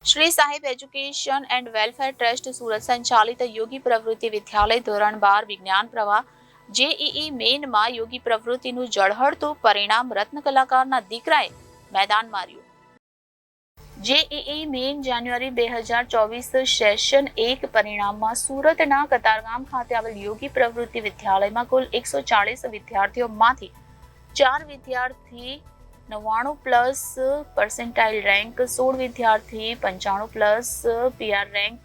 Shri Sahib education and welfare trust Surat संचालित योगी प्रवृत्ति विद्यालय ધોરણ 12 વિજ્ઞાન પ્રવાહ જેઈઈ મેઇનમાં યોગી પ્રવૃત્તિનું ઝળહળતું પરિણામ રત્ન કલાકારના દીકરાએ મેદાન માર્યું. જેઈઈ મેઇન જાન્યુઆરી 2024 સેશન 1 પરિણામમાં સુરતના કતારગામ ખાતે આવેલ યોગી પ્રવૃત્તિ વિદ્યાલયમાં કુલ 140 વિદ્યાર્થીઓમાંથી 4 વિદ્યાર્થી 99+ परसेंटाइल रैंक, 16 विद्यार्थी 95+ पीआर रैंक,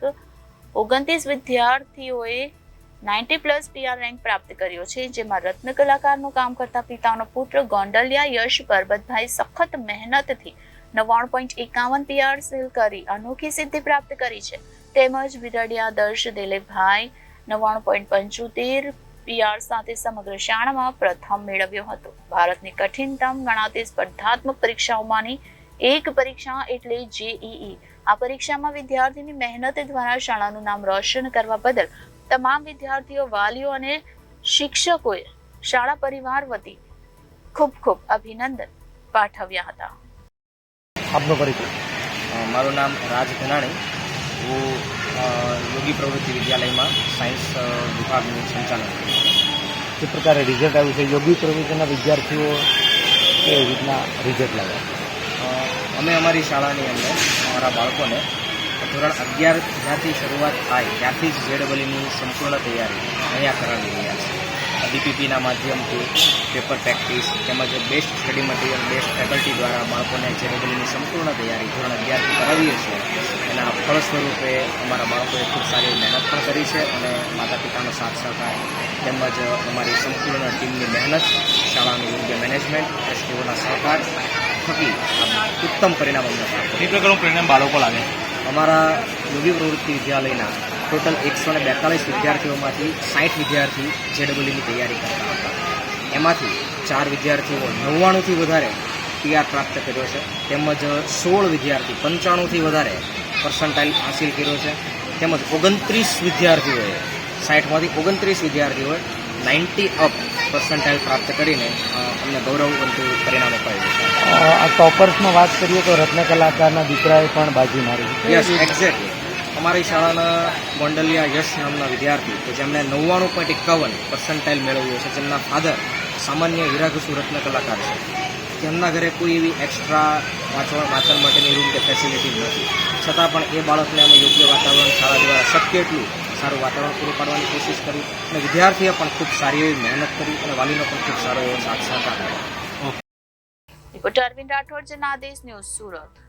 29 विद्यार्थीओए 90+ पीआर रैंक प्राप्त कर्यो छे, जेमां रत्न कलाकारनुं काम करता पितानो पुत्र गोंडलिया यश परबतभाई सखत मेहनतथी 99.51 पीआर हासिल करी अनोखी सिद्धि प्राप्त करी छे. तेमज विरडिया दर्श दिलीपभाई 99.75 पीआर સાથે સમગ્ર શાળામાં પ્રથમ મેળવ્યો હતો. ભારતની કઠિનતમ ગણાતી સ્પર્ધાત્મક પરીક્ષાઓમાંની એક પરીક્ષા એટલે જેઈઈ. આ પરીક્ષામાં વિદ્યાર્થીની મહેનત દ્વારા શાળાનું નામ રોશન કરવા બદલ તમામ વિદ્યાર્થીઓ, વાલીઓ અને શિક્ષકોએ શાળા પરિવાર વતી ખૂબ ખૂબ અભિનંદન પાઠવ્યા હતા. આપનો પરિચય? મારું નામ રાજ ધનાણી. હું યોગી પ્રવૃત્તિ વિદ્યાલયમાં સાયન્સ વિભાગનું સંચાલન કરું છું. જે પ્રકારે રિઝલ્ટ આવ્યું છે, યોગી પ્રવૃત્તિના વિદ્યાર્થીઓ કેવી રીતના રિઝલ્ટ લાવ્યા? અમે અમારી શાળાની અંદર અમારા બાળકોને ધોરણ 11 જ્યારથી શરૂઆત થાય ત્યારથી જ જેડબલની સંપૂર્ણ તૈયારી અહીંયા કરાવી રહ્યા છે. ડીપીપીના માધ્યમથી પેપર પ્રેક્ટિસ તેમજ best study material, best faculty દ્વારા બાળકોને જેડબલની સંપૂર્ણ તૈયારી ધોરણ 11થી કરાવીએ છીએ. એના ફળ સ્વરૂપે અમારા બાળકોએ ખૂબ સારી મહેનત પણ કરી છે અને માતા પિતાનો સાથ સહકાર તેમજ અમારી સંપૂર્ણ ટીમની મહેનત, શાળાનું યોગ્ય મેનેજમેન્ટ, એસટીઓના સહકાર થકી ઉત્તમ પરિણામ અમને પ્રાપ્ત. એ પ્રકારનું પરિણામ બાળકો લાગે? અમારા યોગી પ્રવૃત્તિ વિદ્યાલયના ટોટલ 142 વિદ્યાર્થીઓમાંથી 60 વિદ્યાર્થી જેડબલની તૈયારી કરતા હતા. એમાંથી 4 વિદ્યાર્થીઓ 99થી વધારે પીઆર પ્રાપ્ત કર્યો છે, તેમજ 16 વિદ્યાર્થી 95થી વધારે પર્સન્ટાઇલ હાસિલ કર્યો છે, તેમજ 29 વિદ્યાર્થીઓએ 60માંથી 29 વિદ્યાર્થીઓએ 90 અપ પર્સન્ટાઇલ પ્રાપ્ત કરીને અમને ગૌરવવંતું પરિણામ અપાવ્યું છે. આ ટોપર્સમાં વાત કરીએ તો રત્ન કલાકારના દીકરાએ પણ બાજી મારી. Yes, exactly. અમારી શાળાના ગોંડલિયા યશ નામના વિદ્યાર્થી કે જેમણે 99.51 પર્સન્ટાઇલ મેળવ્યો છે, જેમના ફાધર સામાન્ય હીરાઘસુ રત્ન કલાકાર છે. તેમના ઘરે કોઈ એવી એક્સ્ટ્રા વાંચન માટેની રૂમ કે ફેસિલિટી નથી, છતાં પણ એ બાળકને અમે યોગ્ય વાતાવરણ શાળા દ્વારા શક્ય એટલું સારું વાતાવરણ પૂરું પાડવાની કોશિશ કરી અને વિદ્યાર્થીએ પણ ખૂબ સારી એવી મહેનત કરી અને વાલીનો પણ ખૂબ સારો એવો સાથ સહકાર આપ્યો. Reporter Arvind Rathod, Janadesh news, Surat.